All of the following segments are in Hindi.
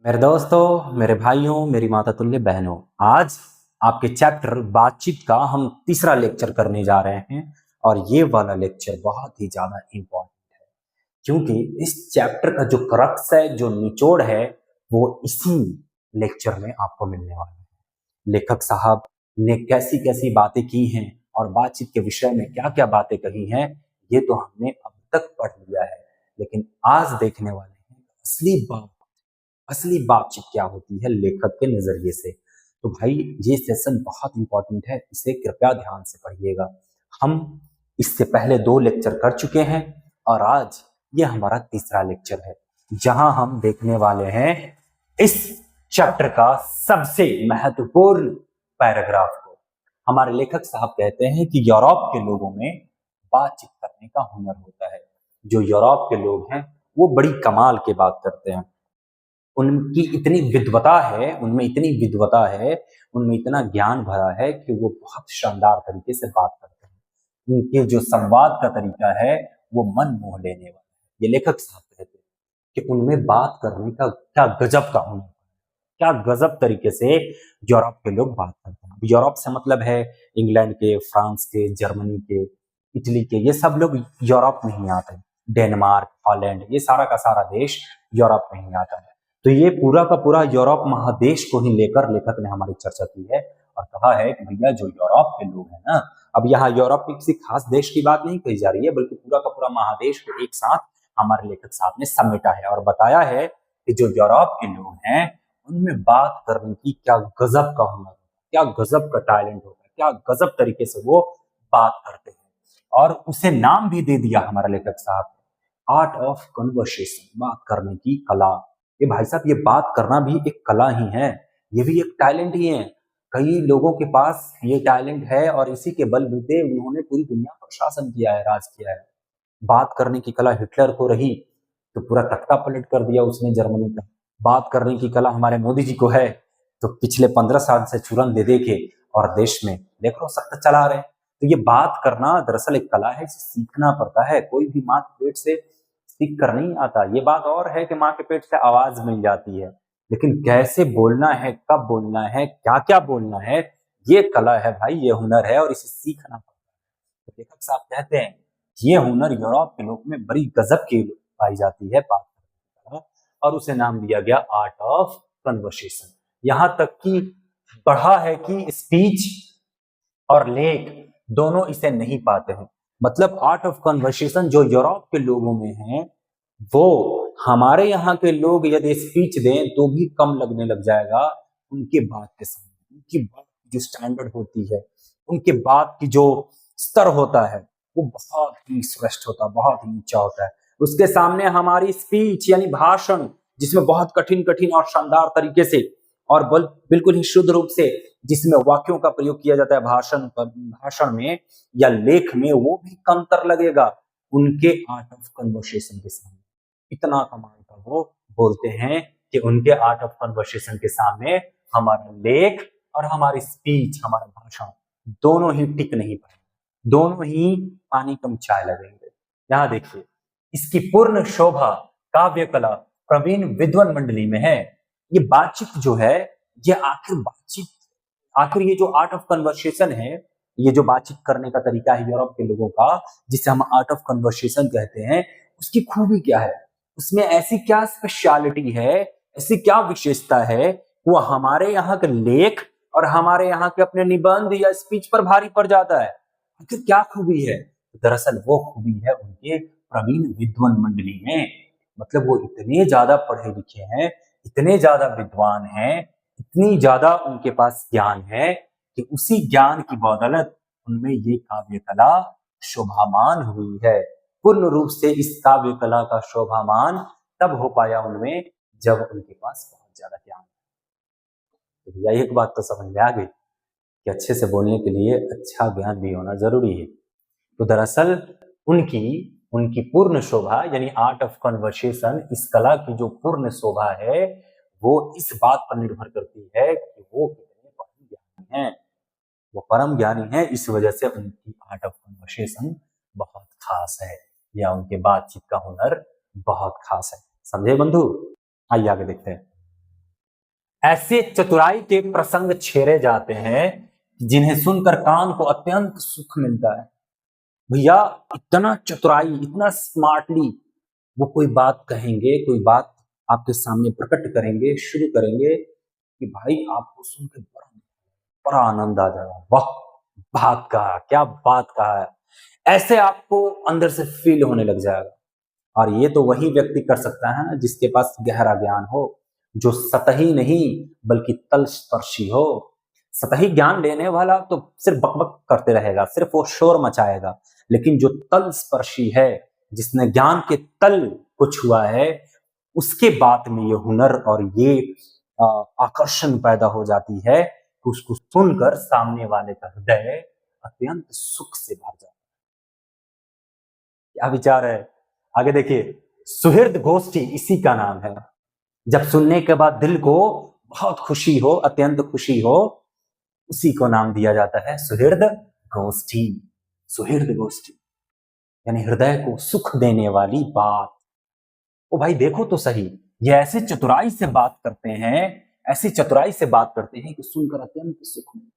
मेरे दोस्तों, मेरे भाइयों, मेरी माता तुल्य बहनों, आज आपके चैप्टर बातचीत का हम तीसरा लेक्चर करने जा रहे हैं और ये वाला लेक्चर बहुत ही ज़्यादा इम्पोर्टेंट है क्योंकि इस चैप्टर का जो क्रक्स है, जो निचोड़ है, वो इसी लेक्चर में आपको मिलने वाला है। लेखक साहब ने कैसी-कैसी बातें की हैं और बातचीत के विषय में क्या-क्या बातें कही हैं, ये तो हमने अब तक पढ़ लिया है, लेकिन आज देखने वाले हैं असली बातचीत क्या होती है लेखक के नजरिए से। तो भाई, ये सेशन बहुत इंपॉर्टेंट है, इसे कृपया ध्यान से पढ़िएगा। हम इससे पहले 2 लेक्चर कर चुके हैं और आज ये हमारा तीसरा लेक्चर है जहां हम देखने वाले हैं इस चैप्टर का सबसे महत्वपूर्ण पैराग्राफ को। हमारे लेखक साहब कहते हैं कि यूरोप के लोगों में बातचीत करने का हुनर होता है। जो यूरोप के लोग हैं वो बड़ी कमाल की बात करते हैं। उनकी इतनी विद्वता है, उनमें इतनी विद्वता है, उनमें इतना ज्ञान भरा है कि वो बहुत शानदार तरीके से बात करते हैं। उनके जो संवाद का तरीका है, वो मन मोह लेने वाला है। ये लेखक साहब कहते हैं कि उनमें बात करने का क्या गजब का हुनर, क्या गजब तरीके से यूरोप के लोग बात करते हैं। यूरोप से मतलब है इंग्लैंड के, फ्रांस के, जर्मनी के, इटली के, ये सब लोग यूरोप में ही आते हैं। डेनमार्क, हॉलैंड, ये सारा का सारा देश यूरोप में ही आता है। तो ये पूरा का पूरा यूरोप महादेश को ही लेकर लेखक ने हमारी चर्चा की है और कहा है कि भैया जो यूरोप के लोग हैं ना, अब यहाँ यूरोप के किसी खास देश की बात नहीं कही जा रही है, बल्कि पूरा का पूरा महादेश को एक साथ हमारे लेखक साहब ने समेटा है और बताया है कि जो यूरोप के लोग हैं उनमें बात करने की क्या गजब का हुनर, क्या गजब का टैलेंट होता है, क्या गजब तरीके से वो बात करते हैं। और उसे नाम भी दे दिया हमारा लेखक साहब, आर्ट ऑफ कन्वर्सेशन, बात करने की कला। ये भाई साहब, ये बात करना भी एक कला ही है, ये भी एक टैलेंट ही है। कई लोगों के पास ये टैलेंट है और इसी के बलबूते उन्होंने पूरी दुनिया पर शासन किया है, राज किया है। बात करने की कला हिटलर को रही तो पूरा तख्ता पलट कर दिया उसने जर्मनी का। बात करने की कला हमारे मोदी जी को है तो पिछले 15 साल से चूरन दे दे के और देश में देखो सख्त चला रहे हैं। तो ये बात करना दरअसल एक कला है, इसे सीखना पड़ता है। कोई भी माँ के पेट से सीख कर नहीं आता। ये बात और है कि माँ के पेट से आवाज मिल जाती है, लेकिन कैसे बोलना है, कब बोलना है, क्या क्या बोलना है, ये कला है भाई, ये हुनर है और इसे सीखना पड़ता है। तो लेखक साहब कहते हैं ये हुनर यूरोप के लोग में बड़ी गजब की पाई जाती है, बात करने की, और उसे नाम दिया गया आर्ट ऑफ कन्वर्सेशन। यहां तक कि बढ़ा है कि स्पीच और लेख दोनों इसे नहीं पाते हैं। मतलब आर्ट ऑफ कन्वर्सेशन जो यूरोप के लोगों में है, वो हमारे यहाँ के लोग यदि स्पीच दें तो भी कम लगने लग जाएगा उनके बात के सामने। उनकी बात की जो स्टैंडर्ड होती है, उनके बात की जो स्तर होता है, वो बहुत ही श्रेष्ठ होता है, बहुत ही ऊंचा होता है। उसके सामने हमारी स्पीच यानी भाषण, जिसमें बहुत कठिन कठिन और शानदार तरीके से और बिल्कुल ही शुद्ध रूप से जिसमें वाक्यों का प्रयोग किया जाता है भाषण में या लेख में, वो भी कमतर लगेगा उनके आर्ट ऑफ कन्वर्सेशन के सामने। इतना कमाल का वो बोलते हैं कि उनके आर्ट ऑफ कन्वर्सेशन के सामने हमारा लेख और हमारी स्पीच, हमारा भाषण दोनों ही टिक नहीं पाए, दोनों ही पानी कम चाय लगेंगे। यहाँ देखिए, इसकी पूर्ण शोभा काव्य कला प्रवीण विद्वान मंडली में है। ये बातचीत जो है, ये आखिर ये जो आर्ट ऑफ कन्वर्सेशन है, ये जो बातचीत करने का तरीका है यूरोप के लोगों का, जिसे हम आर्ट ऑफ कन्वर्सेशन कहते हैं, उसकी खूबी क्या है, उसमें ऐसी क्या स्पेशलिटी है, ऐसी क्या विशेषता है, वो हमारे यहाँ के लेख और हमारे यहाँ के अपने निबंध या स्पीच पर भारी पड़ जाता है। आखिर क्या खूबी है? दरअसल वो खूबी है उनके प्रवीण विद्वान मंडली में। मतलब वो इतने ज्यादा पढ़े लिखे हैं, इतने ज्यादा विद्वान हैं, इतनी ज्यादा उनके पास ज्ञान है कि उसी ज्ञान की बदौलत उनमें ये काव्य कला शोभामान हुई है। पूर्ण रूप से इस काव्य कला का शोभामान तब हो पाया उनमें जब उनके पास बहुत ज्यादा ज्ञान। तो भैया एक बात तो समझ में आ गई कि अच्छे से बोलने के लिए अच्छा ज्ञान भी होना जरूरी है। तो दरअसल उनकी उनकी पूर्ण शोभा यानी आर्ट ऑफ कन्वर्सेशन, इस कला की जो पूर्ण शोभा है, वो इस बात पर निर्भर करती है कि वो कितने परम ज्ञानी हैं। वो परम ज्ञानी हैं, इस वजह से उनकी आर्ट ऑफ कन्वर्सेशन बहुत खास है, या उनके बातचीत का हुनर बहुत खास है। समझे बंधु? आइए आगे देखते हैं। ऐसे चतुराई के प्रसंग छेड़े जाते हैं जिन्हें सुनकर कान को अत्यंत सुख मिलता है। भैया इतना चतुराई, इतना स्मार्टली वो कोई बात कहेंगे, कोई बात आपके सामने प्रकट करेंगे, शुरू करेंगे कि भाई आपको सुन के बड़ा बड़ा आनंद आ जाएगा। वाह, बात कहा, क्या बात कहा है, ऐसे आपको अंदर से फील होने लग जाएगा। और ये तो वही व्यक्ति कर सकता है ना जिसके पास गहरा ज्ञान हो, जो सतही नहीं बल्कि तलस्पर्शी हो। सतही ज्ञान लेने वाला तो सिर्फ बकबक करते रहेगा, सिर्फ वो शोर मचाएगा, लेकिन जो तलस्पर्शी है, जिसने ज्ञान के तल को छुआ है, उसके बात में ये हुनर और ये आकर्षण पैदा हो जाती है कि उसको सुनकर सामने वाले का हृदय अत्यंत सुख से भर जाता है। क्या विचार है, आगे देखिए। सुहृद गोष्ठी इसी का नाम है। जब सुनने के बाद दिल को बहुत खुशी हो, अत्यंत खुशी हो, उसी को नाम दिया जाता है सुहृद गोष्ठी। सुहृद गोष्ठी यानी हृदय को सुख देने वाली बात। ओ भाई देखो तो सही, ये ऐसे चतुराई से बात करते हैं, ऐसी चतुराई से बात करते हैं कि सुनकर अत्यंत सुख मिलता है,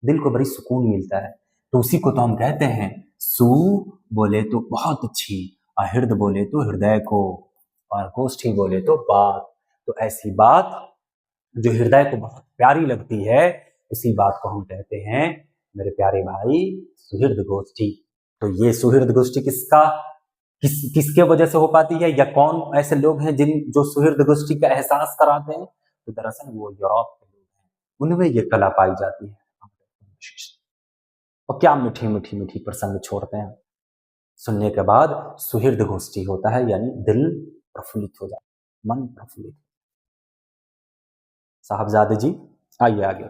दिल को बड़ी सुकून मिलता है। तो उसी को तो हम कहते हैं सु बोले तो बहुत अच्छी, अहृद बोले तो हृदय को, और गोष्ठी बोले तो बात। तो ऐसी बात जो हृदय को बहुत प्यारी लगती है, उसी बात को हम कहते हैं मेरे प्यारे भाई सुहृद गोष्ठी। तो ये सुहृद गोष्ठी किसके वजह से हो पाती है, या कौन ऐसे लोग हैं जिन जो सुहृद गोष्ठी का एहसास कराते हैं? तो दरअसल वो यूरोप के लोग हैं, उनमें ये कला पाई जाती है। और क्या मीठी मीठी मीठी प्रसंग छोड़ते हैं, सुनने के बाद सुहृद गोष्ठी होता है, यानी दिल प्रफुल्लित हो जाता है, मन प्रफुल्लित। साहबजादे जी आइए आगे।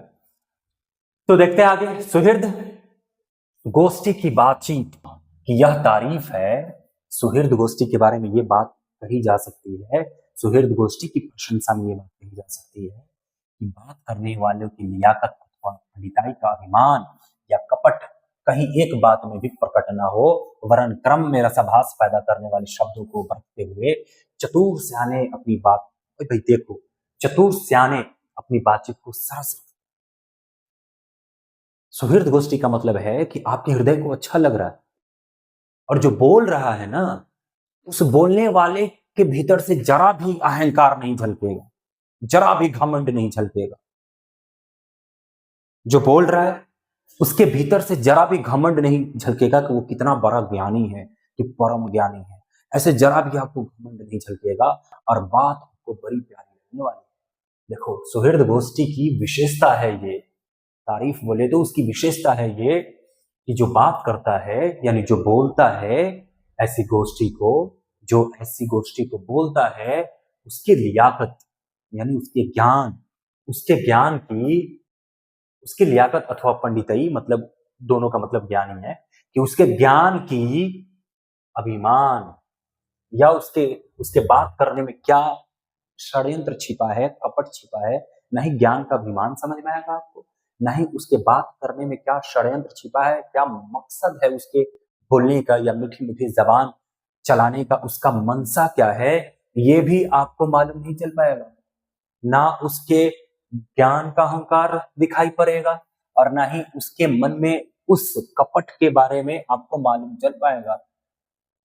तो देखते हैं आगे, सुहृद गोष्ठी की बातचीत की यह तारीफ है। सुहृद गोष्ठी के बारे में ये बात कही जा सकती है, सुहृद गोष्ठी की प्रशंसा में ये बात कही जा सकती है कि बात करने वालों की लियाकत अथवा पंडिताई का अभिमान या कपट कहीं एक बात में भी प्रकट न हो, वरन क्रम में रसाभास पैदा करने वाले शब्दों को बरतते हुए चतुर सियाने अपनी बात, भाई देखो, चतुर सियाने अपनी बातचीत को सरस। सुहृद गोष्ठी का मतलब है कि आपके हृदय को अच्छा लग रहा है, और जो बोल रहा है ना, उस बोलने वाले के भीतर से जरा भी अहंकार नहीं झलकेगा, जरा भी घमंड नहीं झलकेगा। जो बोल रहा है उसके भीतर से जरा भी घमंड नहीं झलकेगा कि वो कितना बड़ा ज्ञानी है, कि परम ज्ञानी है, ऐसे जरा भी आपको घमंड नहीं झलकेगा, और बात आपको बड़ी प्यारी लगने वाली है। देखो, सुहृद गोष्ठी की विशेषता है ये, तारीफ बोले तो उसकी विशेषता है ये कि जो बात करता है, यानी जो बोलता है ऐसी गोष्ठी को, जो ऐसी गोष्ठी को बोलता है, उसकी लियाकत यानी उसके लियाकत अथवा पंडितई, मतलब दोनों का मतलब ज्ञान ही है, कि उसके ज्ञान की अभिमान या उसके बात करने में क्या षड्यंत्र छिपा है, कपट छिपा है, ना ही ज्ञान का अभिमान समझ में आएगा आपको, ना ही उसके बात करने में क्या षड्यंत्र छिपा है, क्या मकसद है उसके बोलने का या मीठी मीठी जबान चलाने का, उसका मनसा क्या है, ये भी आपको मालूम नहीं चल पाएगा। ना उसके ज्ञान का अहंकार दिखाई पड़ेगा, और ना ही उसके मन में उस कपट के बारे में आपको मालूम चल पाएगा,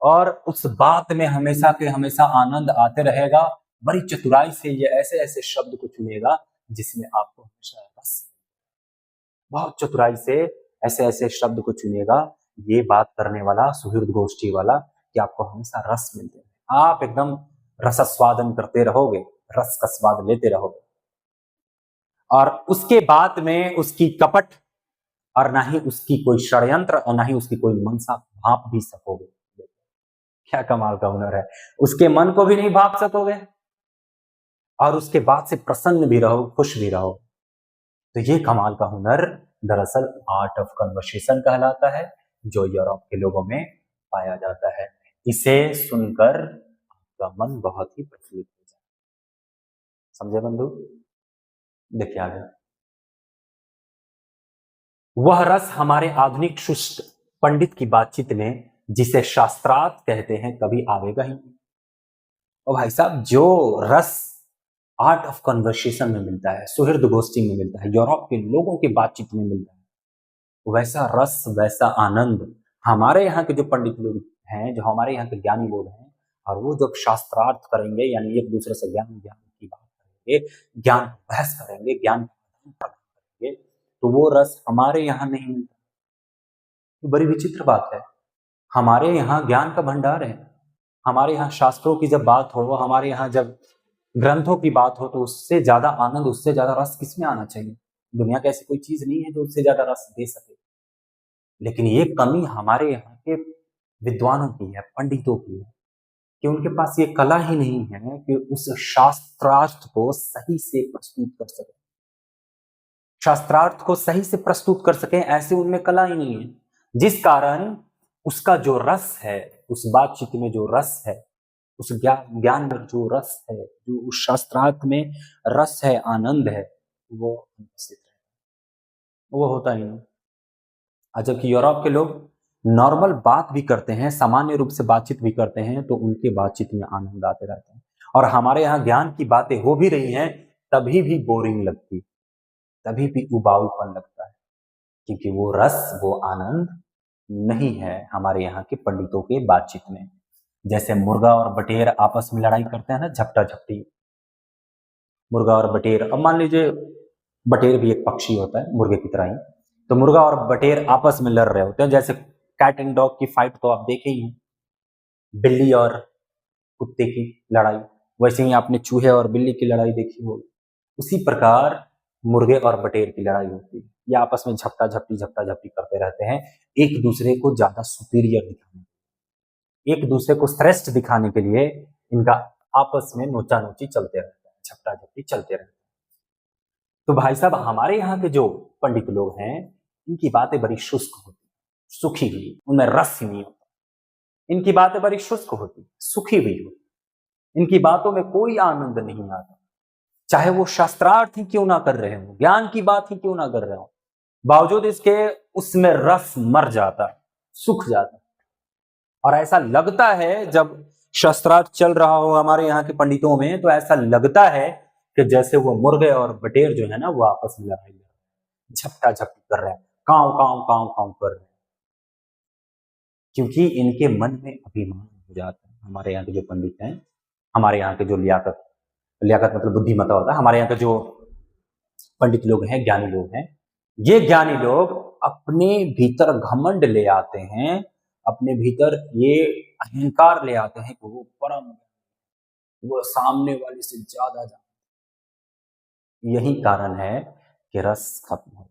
और उस बात में हमेशा के हमेशा आनंद आते रहेगा। बड़ी चतुराई से ये ऐसे ऐसे शब्द को चुनेगा जिसमें आपको हमेशा रस, बहुत चतुराई से ऐसे ऐसे शब्द को चुनेगा ये बात करने वाला, सुहृद गोष्ठी वाला, कि आपको हमेशा रस मिलते हैं, आप एकदम रसस्वादन करते रहोगे, रस का स्वाद लेते रहोगे, और उसके बाद में उसकी कपट और ना ही उसकी कोई षड्यंत्र और ना ही उसकी कोई मनसा भाप भी सकोगे। क्या कमाल का हुनर है, उसके मन को भी नहीं भाप सकोगे और उसके बाद से प्रसन्न भी रहो, खुश भी रहो। तो ये कमाल का हुनर दरअसल आर्ट ऑफ कन्वर्सेशन कहलाता है, जो यूरोप के लोगों में पाया जाता है। इसे सुनकर आपका मन बहुत ही प्रफुल्लित हो जाए। समझे बंधु? देखिए आगे, वह रस हमारे आधुनिक शुष्क पंडित की बातचीत में, जिसे शास्त्रार्थ कहते हैं, कभी आवेगा ही नहीं। और भाई साहब, जो रस आर्ट ऑफ कन्वर्सेशन में मिलता है, सुहृद गोष्ठी में मिलता है, यूरोप के लोगों की बातचीत में मिलता है, वैसा रस, वैसा आनंद हमारे यहाँ के जो पंडित लोग हैं, जो हमारे यहाँ के ज्ञानी लोग हैं, और वो जब शास्त्रार्थ करेंगे, यानी एक दूसरे से ज्ञान ज्ञान की बात करेंगे, ज्ञान बहस करेंगे, ज्ञान प्रदान करेंगे, तो वो रस हमारे यहाँ नहीं मिलता। ये बड़ी विचित्र बात है। हमारे यहाँ ज्ञान का भंडार है, हमारे यहाँ शास्त्रों की जब बात हो, हमारे यहाँ जब ग्रंथों की बात हो, तो उससे ज्यादा आनंद, उससे ज्यादा रस किसमें आना चाहिए? दुनिया का ऐसी कोई चीज नहीं है जो उससे ज्यादा रस दे सके। लेकिन ये कमी हमारे यहाँ के विद्वानों की है, पंडितों की है, कि उनके पास ये कला ही नहीं है कि उस शास्त्रार्थ को सही से प्रस्तुत कर सके, शास्त्रार्थ को सही से प्रस्तुत कर सके, ऐसे उनमें कला ही नहीं है, जिस कारण उसका जो रस है, उस बातचीत में जो रस है, उस ज्ञान में जो रस है, जो उस शास्त्रार्थ में रस है, आनंद है, वो अनुपस्थित है, वो होता ही नहीं। जबकि यूरोप के लोग नॉर्मल बात भी करते हैं, सामान्य रूप से बातचीत भी करते हैं, तो उनकी बातचीत में आनंद आते रहते हैं। और हमारे यहाँ ज्ञान की बातें हो भी रही हैं, तभी भी बोरिंग लगती, तभी भी उबाऊपन लगता है, क्योंकि वो रस, वो आनंद नहीं है हमारे यहाँ के पंडितों के बातचीत में। जैसे मुर्गा और बटेर आपस में लड़ाई करते हैं ना, झपटा झपटी, मुर्गा और बटेर। अब मान लीजिए बटेर भी एक पक्षी होता है मुर्गे की तरह ही, तो मुर्गा और बटेर आपस में लड़ रहे होते हैं। जैसे कैट एंड डॉग की फाइट तो आप देखे ही हैं, बिल्ली और कुत्ते की लड़ाई, वैसे ही आपने चूहे और बिल्ली की लड़ाई देखी होगी। उसी प्रकार मुर्गे और बटेर की लड़ाई होती है, ये आपस में झपटा झपटी करते रहते हैं, एक दूसरे को ज्यादा सुपीरियर दिखाने, एक दूसरे को श्रेष्ठ दिखाने के लिए इनका आपस में नोचा नोची चलते रहता है, झपटा झपटी चलते रहते हैं। तो भाई साहब, हमारे यहाँ के जो पंडित लोग हैं, इनकी बातें बड़ी शुष्क होती, सुखी हुई, उनमें रस ही नहीं होता। इनकी बातें बड़ी शुष्क होती, सुखी हुई होती, इनकी बातों में कोई आनंद नहीं आता, चाहे वो शास्त्रार्थ ही क्यों ना कर रहे हो, ज्ञान की बात ही क्यों ना कर रहे हो, बावजूद इसके उसमें रस मर जाता है, सुख जाता है। और ऐसा लगता है जब शास्त्रार्थ चल रहा हो हमारे यहाँ के पंडितों में, तो ऐसा लगता है कि जैसे वो मुर्गे और बटेर जो है ना, वो आपस में लड़ाई, झपटा झपटी कर रहे हैं, काव काव काव काव कर रहे हैं, क्योंकि इनके मन में अभिमान हो जाता है। हमारे यहाँ के जो पंडित हैं, हमारे यहाँ के जो लियाकत, लियाकत मतलब बुद्धिमता होता है, हमारे यहाँ के जो पंडित लोग हैं, ज्ञानी लोग हैं, ये ज्ञानी लोग अपने भीतर घमंड ले आते हैं, अपने भीतर ये अहंकार ले आते हैं कि वो परम, वो सामने वाले से ज्यादा जान। यही कारण है कि रस खत्म हो,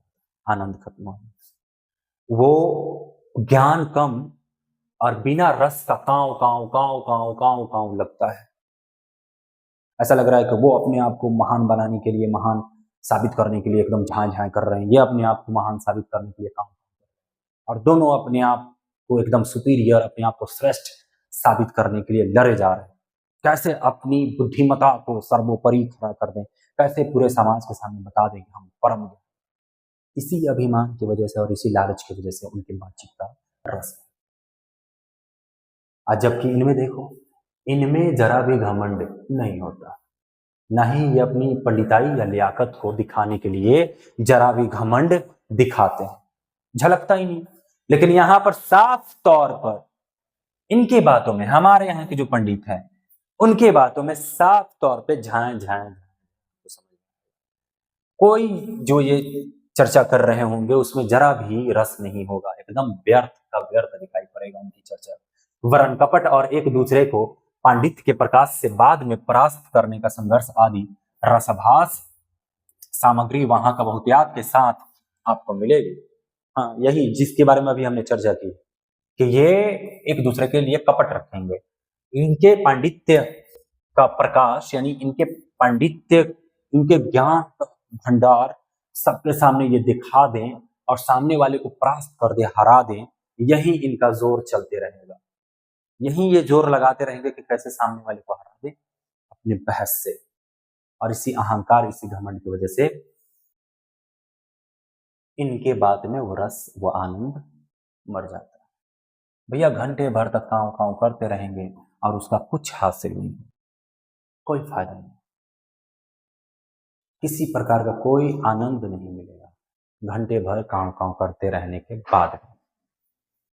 आनंद खत्म हो, वो ज्ञान कम और बिना रस का काव काव काव काव काव काव लगता है। ऐसा लग रहा है कि वो अपने आप को महान बनाने के लिए, महान साबित करने के लिए एकदम झां झां कर रहे हैं, ये अपने आप को महान साबित करने के लिए काम, और दोनों अपने आप को एकदम सुपीरियर, अपने आप को श्रेष्ठ साबित करने के लिए लड़े जा रहे हैं। कैसे अपनी बुद्धिमता को सर्वोपरि खड़ा कर दें, कैसे पूरे समाज के सामने बता दें कि हम परम। इसी अभिमान की वजह से और इसी लालच की वजह से उनकी बातचीत का रस है। आज जबकि इनमें देखो, इनमें जरा भी घमंड नहीं होता, ना ही ये अपनी पंडिताई या लियाकत को दिखाने के लिए जरा भी घमंड दिखाते हैं, झलकता ही नहीं। लेकिन यहाँ पर साफ तौर पर इनकी बातों में, हमारे यहाँ के जो पंडित हैं, उनकी बातों में साफ तौर पे झाएं झाएं, कोई जो ये चर्चा कर रहे होंगे उसमें जरा भी रस नहीं होगा, एकदम व्यर्थ का व्यर्थ दिखाई पड़ेगा उनकी चर्चा। वरण कपट और एक दूसरे को पांडित्य के प्रकाश से बाद में परास्त करने का संघर्ष आदि रसभास सामग्री वहां का बहुतायत के साथ आपको मिलेगी। हाँ, यही जिसके बारे में अभी हमने चर्चा की कि ये एक दूसरे के लिए कपट रखेंगे, इनके पांडित्य का प्रकाश, यानी इनके पांडित्य, इनके ज्ञान भंडार सबके सामने ये दिखा दें और सामने वाले को परास्त कर दे, हरा दें, यही इनका जोर चलते रहेगा, यही ये जोर लगाते रहेंगे कि कैसे सामने वाले को हरा दे अपने बहस से। और इसी अहंकार, इसी घमंड की वजह से इनके बात में वो रस, वो आनंद मर जाता है। भैया घंटे भर तक कांव कांव करते रहेंगे और उसका कुछ हासिल नहीं, कोई फायदा नहीं। किसी प्रकार का कोई आनंद नहीं मिलेगा घंटे भर काँव काँव करते रहने के बाद।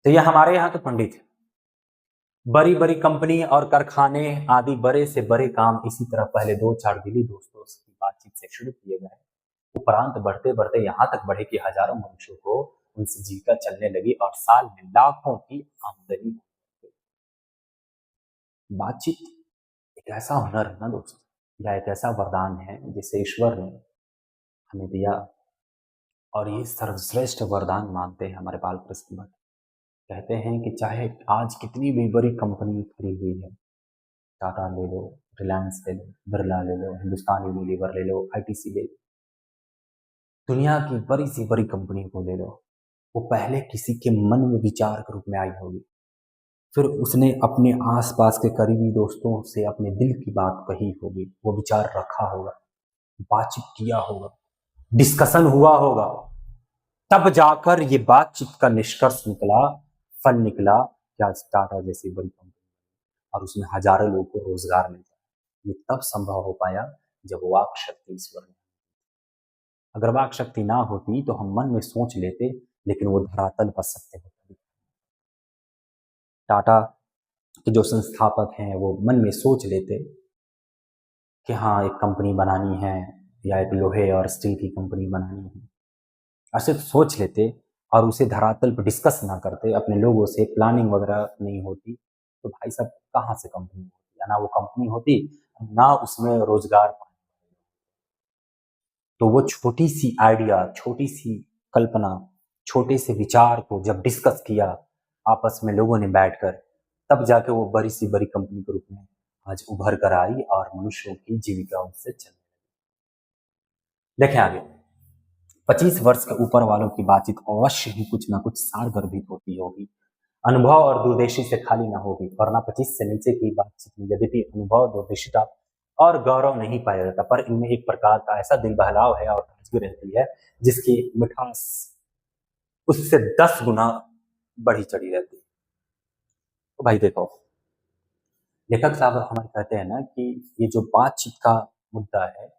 तो ये हमारे यहाँ के पंडित हैं। बड़ी बड़ी कंपनी और कारखाने आदि बड़े से बड़े काम इसी तरह पहले 2-4 दिली दोस्तों की बातचीत से शुरू किए गए, उपरांत बढ़ते बढ़ते यहाँ तक बढ़े कि हजारों मनुष्यों को उनसे जीविका चलने लगी और साल में लाखों की आमदनी। बातचीत एक ऐसा हुनर है ना दोस्तों, या एक ऐसा वरदान है जिसे ईश्वर ने हमें दिया, और ये सर्वश्रेष्ठ वरदान मानते हैं हमारे बाल कृष्ण भट्ट। कहते हैं कि चाहे आज कितनी भी बड़ी कंपनी खड़ी हुई है, टाटा ले लो, रिलायंस ले लो, बिरला ले लो, हिंदुस्तान यूनिलीवर ले लो, आईटीसी ले लो, दुनिया की बड़ी सी बड़ी कंपनी को ले लो, वो पहले किसी के मन में विचार के रूप में आई होगी, फिर उसने अपने आसपास के करीबी दोस्तों से अपने दिल की बात कही होगी, वो विचार रखा होगा, बातचीत किया होगा, डिस्कशन हुआ होगा, तब जाकर ये बातचीत का निष्कर्ष निकला, फल निकला क्या टाटा जैसी बड़ी कंपनी, और उसमें हजारों लोगों को रोजगार मिलता है। ये तब संभव हो पाया जब वाक शक्ति ईश्वर ने। अगर वाक शक्ति ना होती तो हम मन में सोच लेते, लेकिन वो धरातल पर सत्य होता। टाटा के जो संस्थापक हैं वो मन में सोच लेते कि हाँ एक कंपनी बनानी है, या एक लोहे और स्टील की कंपनी बनानी है, ऐसे तो सोच लेते और उसे धरातल पर डिस्कस ना करते, अपने लोगों से प्लानिंग वगैरह नहीं होती, तो भाई साहब कहाँ से कंपनी होती, या ना वो कंपनी होती ना उसमें रोजगार पाने। तो वो छोटी सी आइडिया, छोटी सी कल्पना, छोटे से विचार को जब डिस्कस किया आपस में लोगों ने बैठकर, तब जाके वो बड़ी सी बड़ी कंपनी के रूप में आज उभर कर आई और मनुष्यों की जीविका उससे चलने लगी। देखें आगे, 25 वर्ष के ऊपर वालों की बातचीत अवश्य ही कुछ ना कुछ सारगर्भित होती होगी, अनुभव और दूरदर्शी से खाली ना होगी, वरना 25 से नीचे की बातचीत में यद्यपि अनुभव, दूरदर्शिता और गौरव नहीं पाया जाता, पर इनमें एक प्रकार का ऐसा दिल बहलाव है और ताजगी रहती है जिसकी मिठास उससे 10 गुना बढ़ी चढ़ी रहती है। तो भाई देखो, लेखक साहब हमारे कहते हैं ना कि ये जो बातचीत का मुद्दा है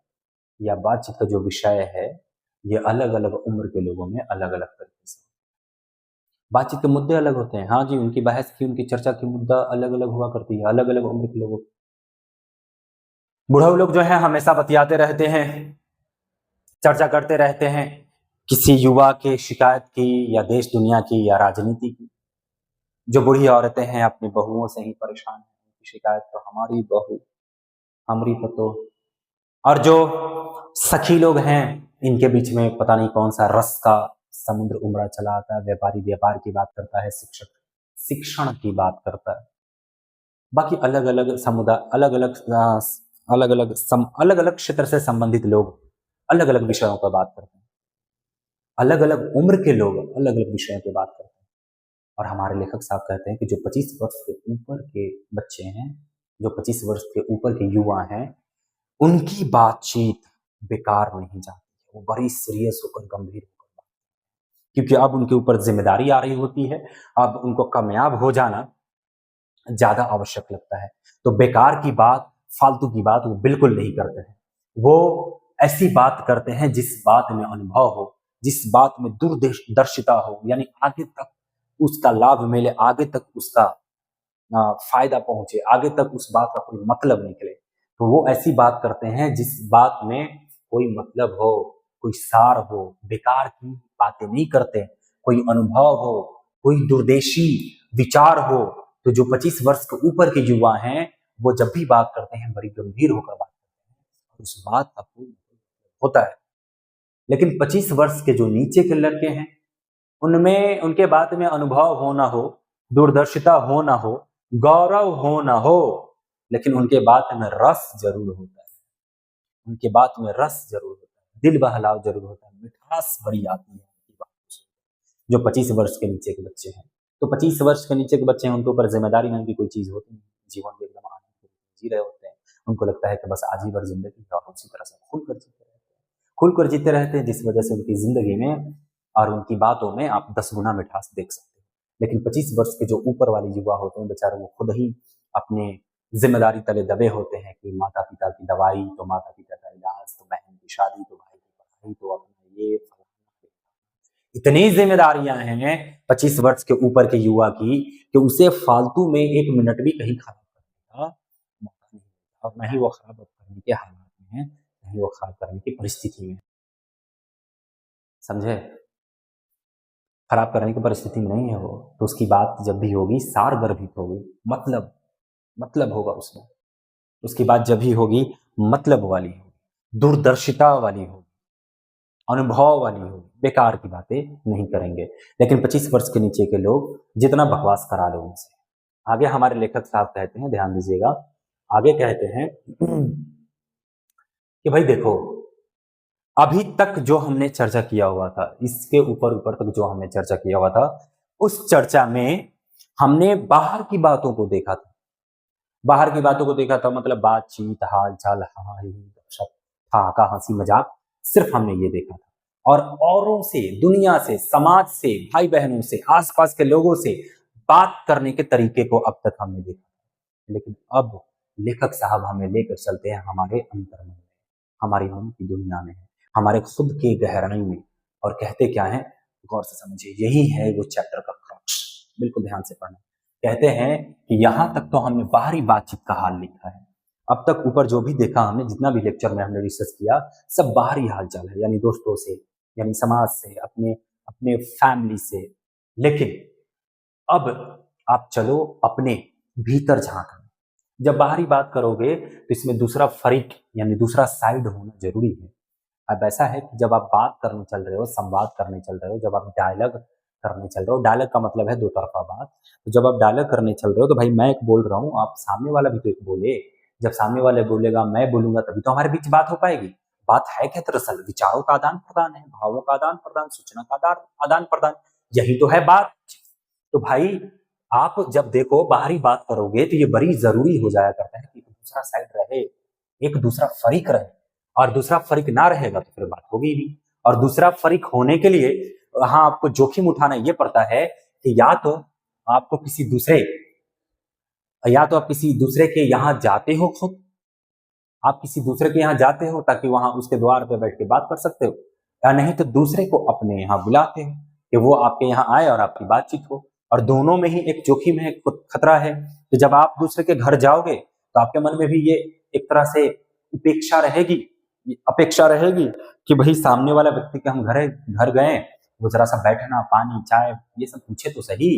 या बातचीत का जो विषय है, ये अलग अलग उम्र के लोगों में अलग अलग तरीके से, बातचीत के मुद्दे अलग होते हैं। हाँ जी, उनकी बहस की, उनकी चर्चा की मुद्दा अलग अलग हुआ करती है, अलग अलग उम्र के लोगों। बुढ़ऊ लोग जो है हमेशा बतियाते रहते हैं, चर्चा करते रहते हैं किसी युवा के शिकायत की, या देश दुनिया की, या राजनीति की। जो बूढ़ी औरतें हैं अपनी बहुओं से ही परेशान हैं, उनकी शिकायत तो हमारी बहू, हमारी पतो। और जो सखी लोग हैं, इनके बीच में पता नहीं कौन सा रस का समुद्र उमड़ा चला आता है, व्यापारी व्यापार की बात करता है, शिक्षक शिक्षण की बात करता है, बाकी अलग अलग समुदाय, अलग अलग क्षेत्र से संबंधित लोग अलग अलग विषयों पर बात करते हैं, अलग अलग उम्र के लोग अलग अलग विषयों पर बात करते हैं। और हमारे लेखक साहब कहते हैं कि जो 25 वर्ष के ऊपर के बच्चे हैं, जो 25 वर्ष के ऊपर के युवा हैं, उनकी बातचीत बेकार नहीं जाती, वो बड़ी सीरियस होकर, गंभीर होकर बात, क्योंकि अब उनके ऊपर जिम्मेदारी आ रही होती है, अब उनको कामयाब हो जाना ज्यादा आवश्यक लगता है। तो बेकार की बात, फालतू की बात वो बिल्कुल नहीं करते हैं, वो ऐसी बात करते हैं जिस बात में अनुभव हो, जिस बात में दूरदर्शिता हो, यानी आगे तक उसका लाभ मिले, आगे तक उसका फायदा पहुंचे, आगे तक उस बात का कोई मतलब निकले। तो वो ऐसी बात करते हैं जिस बात में कोई मतलब हो, कोई सार हो, बेकार की बातें नहीं करते, कोई अनुभव हो, कोई दूरदेशी विचार हो। तो जो 25 वर्ष के ऊपर के युवा हैं, वो जब भी बात करते हैं बड़ी गंभीर होकर बात करते हैं, उस बात का कोई होता है। लेकिन 25 वर्ष के जो नीचे के लड़के हैं, उनमें, उनके बात में अनुभव हो ना हो, दूरदर्शिता हो ना हो, गौरव हो ना हो, लेकिन उनके बात में रस जरूर होता है, उनके बात में रस जरूर होता है, दिल बहलाव जरूर होता है, मिठास बड़ी आती है उनकी बात से। जो 25 वर्ष के नीचे के बच्चे हैं, तो 25 वर्ष के नीचे के बच्चे हैं, उनके ऊपर जिम्मेदारी नाम की कोई चीज होती नहीं, जीवन को एकदम आनंद जी रहे होते हैं। उनको लगता है कि बस आज ही भर जिंदगी है, और उसी तरह से खुलकर जीते रहते हैं, खुलकर जीते रहते हैं, जिस वजह से उनकी जिंदगी में और उनकी बातों में आप 10 गुना मिठास देख सकते हैं। लेकिन 25 वर्ष के जो ऊपर वाले युवा होते हैं बेचारे, वो खुद ही अपने जिम्मेदारी तले दबे होते हैं कि माता पिता की दवाई, तो माता पिता का इलाज, तो बहन की शादी, ये इतनी जिम्मेदारियां हैं 25 वर्ष के ऊपर के युवा की कि उसे फालतू में 1 मिनट भी कहीं खराब करने का मौका नहीं मिलता और न ही वो खराब करने के हालात में है, न ही वो खराब करने की परिस्थिति में, समझे? खराब करने की परिस्थिति में नहीं है वो, तो उसकी बात जब भी होगी सारगर्भित होगी, मतलब होगा उसमें। उसकी बात जब भी होगी मतलब वाली होगी, दूरदर्शिता वाली होगी, अनुभव वाली होगी, बेकार की बातें नहीं करेंगे। लेकिन 25 वर्ष के नीचे के लोग जितना बकवास करा लो उनसे। आगे हमारे लेखक साहब कहते हैं, ध्यान दीजिएगा, आगे कहते हैं कि भाई देखो, अभी तक जो हमने चर्चा किया हुआ था, इसके ऊपर तक जो हमने चर्चा किया हुआ था, उस चर्चा में हमने बाहर की बातों को देखा था। बाहर की बातों को देखा था मतलब बातचीत, हाल चाल, ठहाका, हंसी मजाक, सिर्फ हमने ये देखा था। और औरों से, दुनिया से, समाज से, भाई बहनों से, आसपास के लोगों से बात करने के तरीके को अब तक हमने देखा। लेकिन अब लेखक साहब हमें लेकर चलते हैं हमारे अंतर्मन में, हमारी मन की दुनिया में, हमारे खुद के गहराई में, और कहते क्या है, गौर से समझिए, यही है वो चैप्टर का क्रक्स, बिल्कुल ध्यान से पढ़ना। कहते हैं कि यहां तक तो हमने बाहरी बातचीत का हाल लिखा है। अब तक ऊपर जो भी देखा हमने, जितना भी लेक्चर में हमने रिसर्च किया, सब बाहरी हालचाल है, यानी दोस्तों से, यानी समाज से, अपने अपने फैमिली से। लेकिन अब आप चलो अपने भीतर झांकना। जब बाहरी बात करोगे तो इसमें दूसरा फरीक यानी दूसरा साइड होना जरूरी है। अब ऐसा है कि जब आप बात करने चल रहे हो, संवाद करने चल रहे हो, जब आप डायलॉग करने चल रहे हो, डायलॉग का मतलब है दो तरफा बात, तो जब आप डायलॉग करने चल रहे हो तो भाई मैं एक बोल रहा हूँ, आप सामने वाला भी तो एक बोले। जब सामने वाले बोलेगा, मैं बोलूंगा, तभी तो हमारे बीच बात हो पाएगी। बात है क्या? दरअसल विचारों का आदान प्रदान है, भावों का आदान प्रदान, सूचना का आदान प्रदान, यही तो है बात। तो भाई आप जब देखो बाहरी बात करोगे तो ये बड़ी जरूरी हो जाया करता है कि एक दूसरा साइड रहे, एक दूसरा फरीक रहे। और दूसरा फरीक ना रहेगा तो फिर बात होगी नहीं। और दूसरा फरीक होने के लिए वहां आपको जोखिम उठाना ये पड़ता है कि आपको किसी दूसरे या तो आप किसी दूसरे के यहाँ जाते हो, खुद आप किसी दूसरे के यहाँ जाते हो ताकि वहां उसके द्वार पे बैठ के बात कर सकते हो, या नहीं तो दूसरे को अपने यहाँ बुलाते हो कि वो आपके यहाँ आए और आपकी बातचीत हो। और दोनों में ही एक जोखिम है, खतरा है कि जब आप दूसरे के घर जाओगे तो आपके मन में भी ये एक तरह से अपेक्षा रहेगी कि भाई सामने वाला व्यक्ति के हम घर गए, वो जरा सा बैठना, पानी, चाय ये सब पूछे तो सही,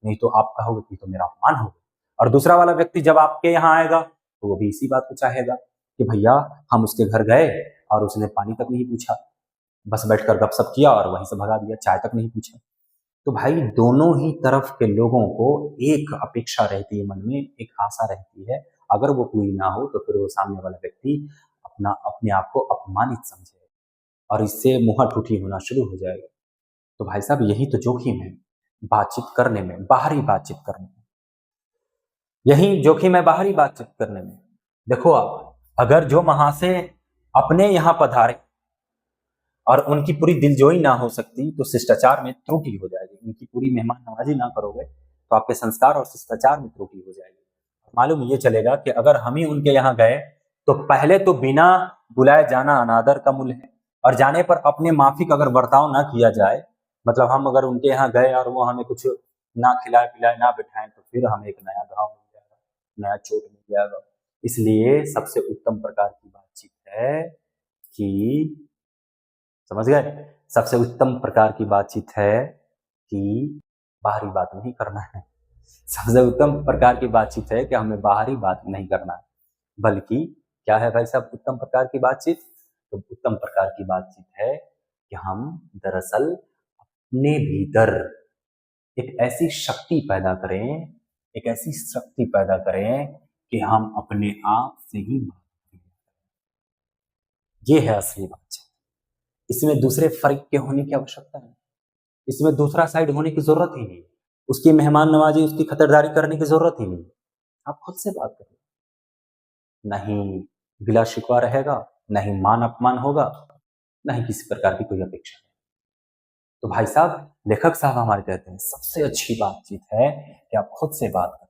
नहीं तो आप कहोगे कि तो मेरा अपमान होगा। और दूसरा वाला व्यक्ति जब आपके यहाँ आएगा तो वो भी इसी बात को चाहेगा कि भैया हम उसके घर गए और उसने पानी तक नहीं पूछा, बस बैठकर गपशप किया और वहीं से भगा दिया, चाय तक नहीं पूछा। तो भाई दोनों ही तरफ के लोगों को एक अपेक्षा रहती है, मन में एक आशा रहती है। अगर वो पूरी ना हो तो फिर वो सामने वाला व्यक्ति अपने आप को अपमानित समझे और इससे मुंह ठूठी होना शुरू हो जाएगा। तो भाई साहब यही तो जोखिम है बातचीत करने में, बाहरी बातचीत करने में, यही जोखिम है बाहरी बातचीत करने में। देखो आप, अगर जो वहां से अपने यहाँ पधारे और उनकी पूरी दिलजोई ना हो सकती तो शिष्टाचार में त्रुटि हो जाएगी, उनकी पूरी मेहमान नवाजी ना करोगे तो आपके संस्कार और शिष्टाचार में त्रुटि हो जाएगी। मालूम ये चलेगा कि अगर हम ही उनके यहाँ गए तो पहले तो बिना बुलाए जाना अनादर का मूल है, और जाने पर अपने माफिक अगर बर्ताव ना किया जाए, मतलब हम अगर उनके यहाँ गए और वो हमें कुछ ना खिलाए पिलाए ना बिठाएं तो फिर हमें एक नया घाव मिल जाएगा, नया चोट मिल जाएगा। इसलिए सबसे उत्तम प्रकार की बातचीत है कि, समझ गए, सबसे उत्तम प्रकार की बातचीत है कि बाहरी बात नहीं करना है। सबसे उत्तम प्रकार की बातचीत है कि हमें बाहरी बात नहीं करना है, बल्कि क्या है भाई साहब उत्तम प्रकार की बातचीत? तो उत्तम प्रकार की बातचीत है कि हम दरअसल अपने भीतर एक ऐसी शक्ति पैदा करें, एक ऐसी शक्ति पैदा करें कि हम अपने आप से ही बात करें। ये है असली बातचीत। इसमें दूसरे फर्क के होने की आवश्यकता नहीं, इसमें दूसरा साइड होने की जरूरत ही नहीं, उसकी मेहमान नवाजी, उसकी खतरदारी करने की जरूरत ही नहीं। आप खुद से बात करें, नहीं गिला शिकवा रहेगा, नहीं मान अपमान होगा, नहीं किसी प्रकार की कोई अपेक्षा नहीं। तो भाई साहब, लेखक साहब हमारे कहते हैं सबसे अच्छी बातचीत है कि आप खुद से बात करें।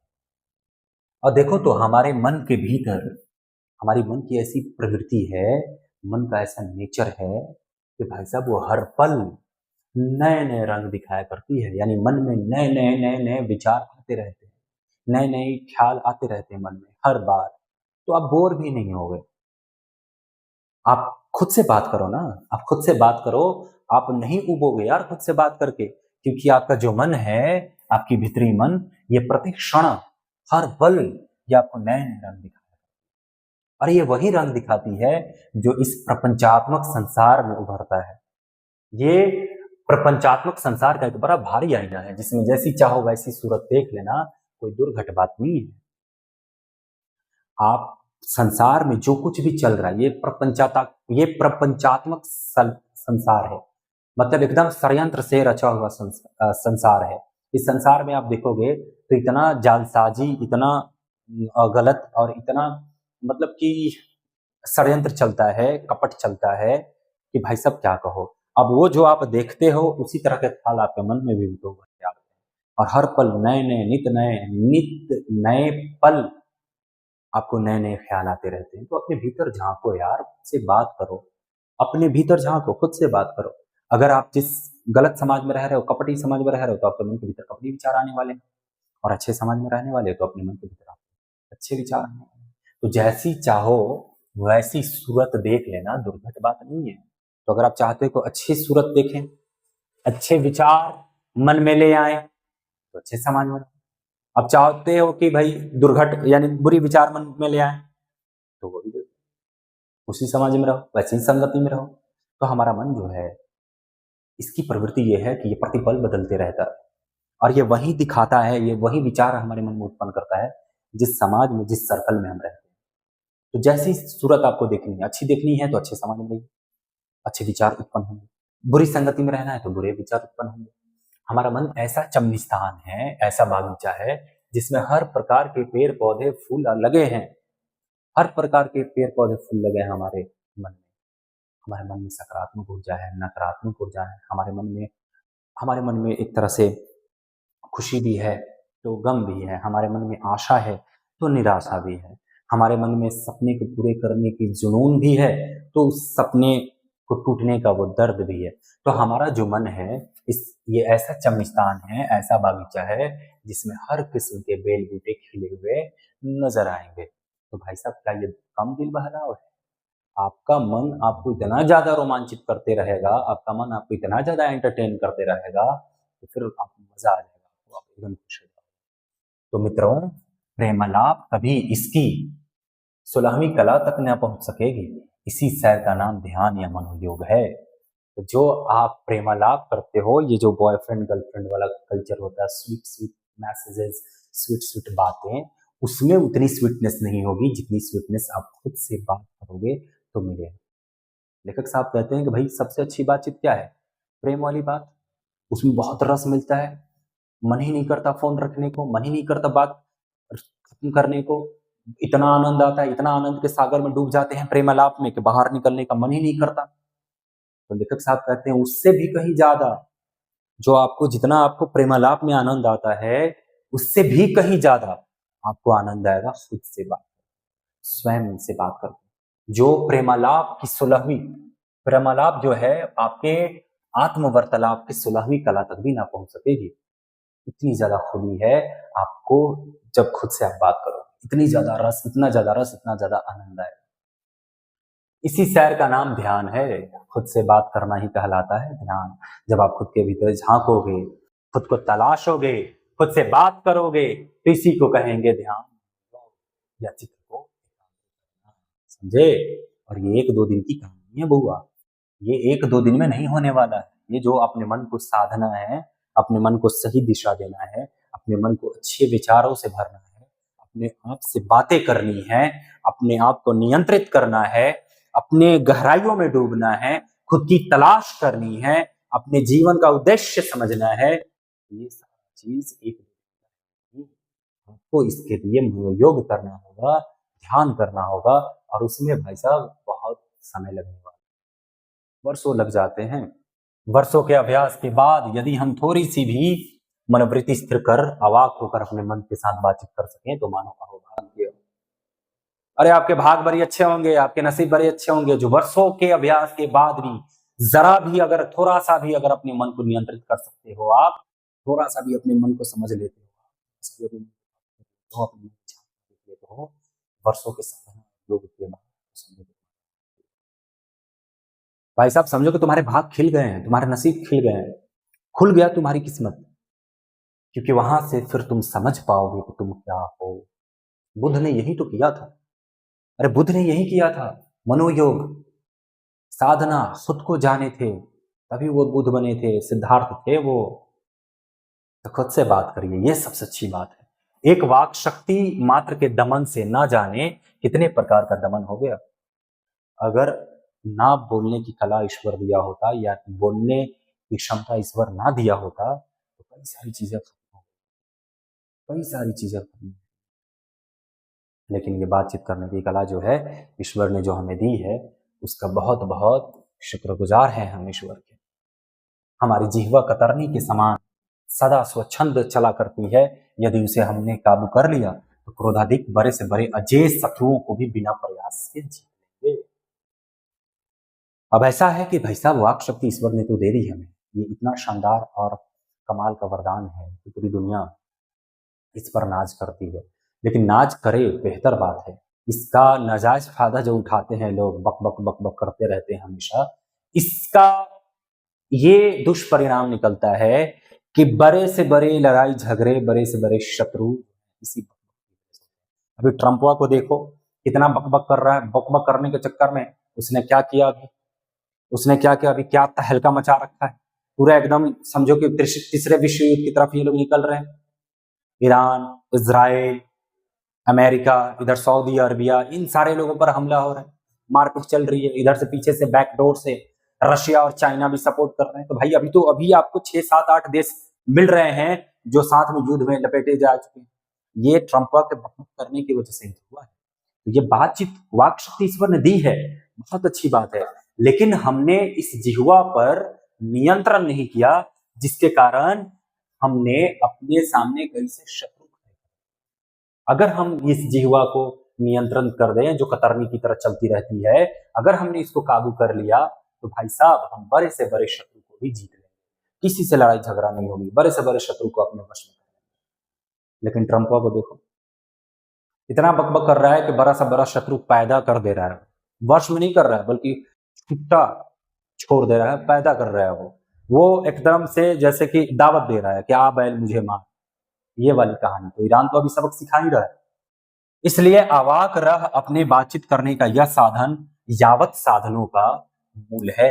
और देखो तो हमारे मन के भीतर, हमारी मन की ऐसी प्रवृत्ति है, मन का ऐसा नेचर है कि भाई साहब वो हर पल नए नए रंग दिखाया करती है, यानी मन में नए नए नए नए विचार आते रहते हैं, नए नए ख्याल आते रहते हैं मन में हर बार। तो आप बोर भी नहीं होगे। आप खुद से बात करो ना, आप खुद से बात करो, आप नहीं ऊबोगे यार खुद से बात करके, क्योंकि आपका जो मन है, आपकी भीतरी मन, ये प्रति क्षण, हर पल ये आपको नए नए रंग दिखाता है। और ये वही रंग दिखाती है जो इस प्रपंचात्मक संसार में उभरता है। ये प्रपंचात्मक संसार का एक बड़ा भारी आईना है, जिसमें जैसी चाहो वैसी सूरत देख लेना, कोई दुर्घट बात नहीं है। आप संसार में जो कुछ भी चल रहा है, ये प्रपंचात्मक संसार है, मतलब एकदम षड्यंत्र से रचा हुआ संसार है। इस संसार में आप देखोगे तो इतना जालसाजी, इतना गलत और इतना मतलब कि षड्यंत्र चलता है, कपट चलता है कि भाई सब क्या कहो। अब वो जो आप देखते हो उसी तरह के ख्याल आपके मन में भी तो आते हैं, और हर पल नए नए नित नए पल आपको नए नए ख्याल आते रहते हैं। तो अपने भीतर झांको यार, खुद से बात करो, अपने भीतर झांको, खुद से बात करो। अगर आप जिस गलत समाज में रह रहे हो, कपटी समाज में रह रहे हो, तो आपके मन के भीतर कपटी विचार आने वाले हैं, और अच्छे समाज में रहने वाले हो तो अपने मन के भीतर आपके अच्छे विचार आने वाले हैं। तो जैसी चाहो वैसी सूरत देख लेना, दुर्घट बात नहीं है। तो अगर आप चाहते हो कि अच्छी सूरत देखें, अच्छे विचार मन में ले आए, तो अच्छे समाज में रहो। अब चाहते हो कि भाई दुर्घट यानी बुरी विचार मन में ले आए, तो वो भी देखो, उसी समाज में रहो, वैसी संगति में रहो। तो हमारा मन जो है, इसकी प्रवृत्ति ये है कि ये प्रतिपल बदलते रहता है, और ये वही दिखाता है, ये वही विचार हमारे मन में उत्पन्न करता है जिस समाज में, जिस सर्कल में हम रहते हैं। तो जैसी सूरत आपको देखनी है, अच्छी देखनी है तो अच्छे समाज में रहिए, अच्छे विचार उत्पन्न होंगे। बुरी संगति में रहना है तो बुरे विचार उत्पन्न होंगे। हमारा मन ऐसा चमनिस्तान है, ऐसा बागीचा है जिसमें हर प्रकार के पेड़ पौधे फूल लगे हैं, हर प्रकार के पेड़ पौधे फूल लगे हैं हमारे मन में। हमारे मन में सकारात्मक ऊर्जा है, नकारात्मक ऊर्जा है। हमारे मन में एक तरह से खुशी भी है तो गम भी है, हमारे मन में आशा है तो निराशा भी है, हमारे मन में सपने को पूरे करने की जुनून भी है तो उस सपने को टूटने का वो दर्द भी है। तो हमारा जो मन है, ये ऐसा चमनिस्तान है, ऐसा बागीचा है जिसमें हर किस्म के बेल बूटे खिले हुए नजर आएंगे। तो भाई साहब, क्या ये कम दिल बहलाव है? आपका मन आपको इतना ज्यादा रोमांचित करते रहेगा, आपका मन आपको इतना ज्यादा एंटरटेन करते रहेगा, तो फिर आपको मजा आ जाएगा, तो आप एकदम खुश हो जाओगे। तो मित्रों, प्रेमालाप कभी इसकी 16वीं कला तक न पहुंच सकेगी। इसी सैर का नाम ध्यान या मनोयोग है। तो जो आप प्रेमालाप करते हो, ये जो बॉयफ्रेंड गर्लफ्रेंड वाला कल्चर होता है, sweet sweet messages, sweet sweet बातें, उसमें उतनी स्वीटनेस नहीं होगी जितनी स्वीटनेस आप खुद से बात करोगे तो मिलेगा। लेखक साहब कहते हैं कि भाई सबसे अच्छी बातचीत क्या है? प्रेम वाली बात। उसमें बहुत रस मिलता है, मन ही नहीं करता फोन रखने को, मन ही नहीं करता बात खत्म करने को। इतना आनंद आता है, इतना आनंद के सागर में डूब जाते हैं प्रेमालाप में कि बाहर निकलने का मन ही नहीं करता। तो लेखक साहब कहते हैं उससे भी कहीं ज्यादा, जो आपको जितना आपको प्रेमालाप में आनंद आता है, उससे भी कहीं ज्यादा आपको आनंद आएगा खुद से बात, स्वयं से बात करके। जो प्रेमालाप की 16वीं, प्रेमालाप जो है आपके आत्मवार्तालाप की 16वीं कला तक भी ना पहुंच सकेगी। इतनी ज्यादा खूबी है आपको जब खुद से आप बात करो, इतनी ज्यादा रस, इतना ज्यादा रस, इतना ज्यादा आनंद आए। इसी सैर का नाम ध्यान है। खुद से बात करना ही कहलाता है ध्यान। जब आप खुद के भीतर झांकोगे, खुद को तलाशोगे, खुद से बात करोगे, तो इसी को कहेंगे ध्यान या चित्त को समझे। और ये 1-2 दिन की कहानी है बुआ, ये 1-2 दिन में नहीं होने वाला है। ये जो अपने मन को साधना है, अपने मन को सही दिशा देना है, अपने मन को अच्छे विचारों से भरना है, अपने आप से बातें करनी है, अपने आप को नियंत्रित करना है, अपने गहराइयों में डूबना है, खुद की तलाश करनी है, अपने जीवन का उद्देश्य समझना है। ये सारी चीज एक आपको इसके लिए मनोयोग करना होगा, ध्यान करना होगा, और उसमें भाई साहब बहुत समय लगने वाला, वर्षों लग जाते हैं। वर्षों के अभ्यास के बाद यदि हम थोड़ी सी भी मनोवृत्ति स्थिर कर अवाक होकर अपने मन के साथ बातचीत कर सकें तो मानो का भाग्य। अरे आपके भाग बड़े अच्छे होंगे, आपके नसीब बड़े अच्छे होंगे जो वर्षों के अभ्यास के बाद भी जरा भी अगर थोड़ा सा भी अगर अपने मन को नियंत्रित कर सकते हो आप, थोड़ा सा भी अपने मन को समझ लेते हो आप, थोड़ा सा भी अपने मन को अपने मन को झांक कर लेते हो, वर्षों के साधना योग के बाद समझो भाई साहब, समझो कि तुम्हारे भाग खिल गए हैं, तुम्हारे नसीब खिल गए हैं, खुल गया तुम्हारी किस्मत, क्योंकि वहां से फिर तुम समझ पाओगे कि तुम क्या हो। बुद्ध ने यही तो किया था। अरे बुद्ध ने यही किया था, मनोयोग, साधना, खुद को जाने थे, तभी वो बुद्ध बने थे, सिद्धार्थ थे वो। तो खुद से बात करिए, ये सबसे अच्छी बात है। एक वाक शक्ति मात्र के दमन से ना जाने कितने प्रकार का दमन हो गया। अगर ना बोलने की कला ईश्वर दिया होता, या बोलने की क्षमता ईश्वर ना दिया होता, तो कई सारी चीजें खत्म हो, कई सारी चीजें खत्म। लेकिन ये बातचीत करने की कला जो है ईश्वर ने जो हमें दी है, उसका बहुत बहुत शुक्रगुजार है हम ईश्वर के। हमारी जिह्वा कतरनी के समान सदा स्वच्छंद चला करती है। यदि उसे हमने काबू कर लिया तो क्रोधाधिक बड़े से बड़े अजेय शत्रुओं को भी बिना प्रयास के जीत लेंगे। अब ऐसा है कि भाई साहब, वाक शक्ति ईश्वर ने तो दे दी हमें, ये इतना शानदार और कमाल का वरदान है कि पूरी दुनिया इस पर नाज करती है। लेकिन नाज करे, बेहतर बात है। इसका नाजायज फायदा जो उठाते हैं लोग, बक बक बक बक करते रहते हैं हमेशा, इसका ये दुष्परिणाम निकलता है कि बड़े से बड़े लड़ाई झगड़े, बड़े से बड़े शत्रु इसी। अभी ट्रंपवा को देखो, कितना बकबक कर रहा है। बकबक करने के चक्कर में उसने क्या किया, अभी उसने क्या किया, अभी क्या तहलका मचा रखा है। पूरा एकदम समझो कि तीसरे विश्व युद्ध की तरफ ये लोग निकल रहे हैं। ईरान, इजराइल, अमेरिका, इधर सऊदी अरबिया, इन सारे लोगों पर हमला हो रहा है, मारपीट चल रही है। इधर से पीछे से बैकडोर से रशिया और चाइना भी सपोर्ट कर रहे हैं। तो भाई अभी आपको 6, 7, 8 देश मिल रहे हैं जो साथ में युद्ध में लपेटे जा चुके हैं। ये ट्रंपा के बकबक करने की वजह से ही हुआ है। तो ये बातचीत वाक शक्ति ईश्वर ने दी है, बहुत अच्छी बात है, लेकिन हमने इस जिह्वा पर नियंत्रण नहीं किया, जिसके कारण हमने अपने सामने कई से शत्रु। अगर हम इस जिह्वा को नियंत्रण कर दें, जो कतरनी की तरह चलती रहती है, अगर हमने इसको काबू कर लिया, तो भाई साहब हम बड़े से बड़े शत्रु को भी जीत लेंगे। किसी से लड़ाई झगड़ा नहीं होगी, बड़े से बड़े शत्रु को अपने वश में कर लेंगे। लेकिन ट्रंपा को देखो, इतना बकबक कर रहा है कि बड़ा सा बड़ा शत्रु पैदा कर दे रहा है। वश में नहीं कर रहा है, बल्कि छुट्टा छोड़ दे रहा है, पैदा कर रहा है। वो एकदम से जैसे कि दावत दे रहा है कि आ बैल मुझे मार। ये वाली कहानी। तो ईरान तो अभी सबक सिखा ही रहा है। इसलिए अवाक रह अपने बातचीत करने का यह साधन यावत साधनों का मूल है।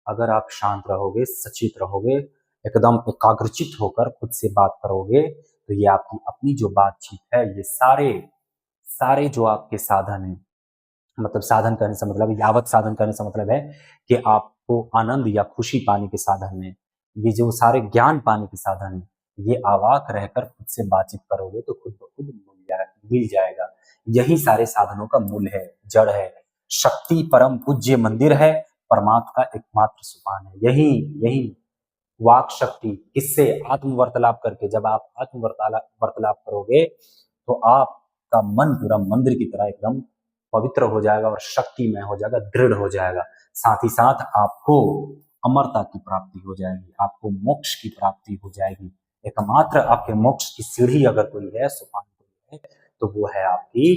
अगर आप शांत रहोगे, सचेत रहोगे, एकदम एकाग्रचित होकर खुद से बात करोगे, तो ये आपकी अपनी जो बातचीत है, ये सारे सारे जो आपके साधन है, मतलब साधन करने से मतलब, यावत साधन करने से मतलब है कि आपको आनंद या खुशी पाने के साधन है, ये जो सारे ज्ञान पाने के साधन है, ये अवाक रहकर खुद से बातचीत करोगे तो खुद ब खुद मिल जाएगा। यही सारे साधनों का मूल है, जड़ है। शक्ति परम पूज्य मंदिर है, परमात्मा का एकमात्र सोपान है। यही यही वाक शक्ति। किससे? आत्म वार्तालाप करके। जब आप आत्म वार्तालाप करोगे तो आपका मन पूरा मंदिर की तरह एकदम पवित्र हो जाएगा और शक्तिमय हो जाएगा, दृढ़ हो जाएगा। साथ ही साथ आपको अमरता की प्राप्ति हो जाएगी, आपको मोक्ष की प्राप्ति हो जाएगी। एकमात्र आपके मोक्ष की सीढ़ी अगर कोई है, सोपान कोई है, तो वो है आपकी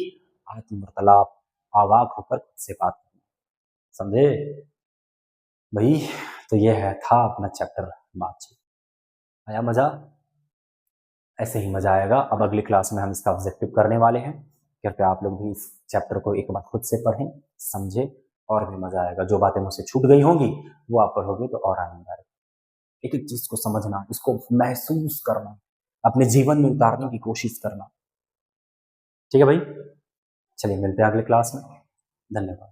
आत्म वार्तालाप, अवाक होकर खुद से बात करना। समझे भाई? तो ये है था अपना चैप्टर बातचीत। आया मजा? ऐसे ही मजा आएगा। अब अगली क्लास में हम इसका ऑब्जेक्टिव करने वाले हैं। कृपया आप लोग भी इस चैप्टर को एक बार खुद से पढ़ें, समझें, और भी मजा आएगा। जो बातें मुझसे छूट गई होंगी वो आप पढ़ोगे तो और आनंद आएगा। एक एक चीज को समझना, इसको महसूस करना, अपने जीवन में उतारने की कोशिश करना। ठीक है भाई? चलिए मिलते हैं अगले क्लास में। धन्यवाद।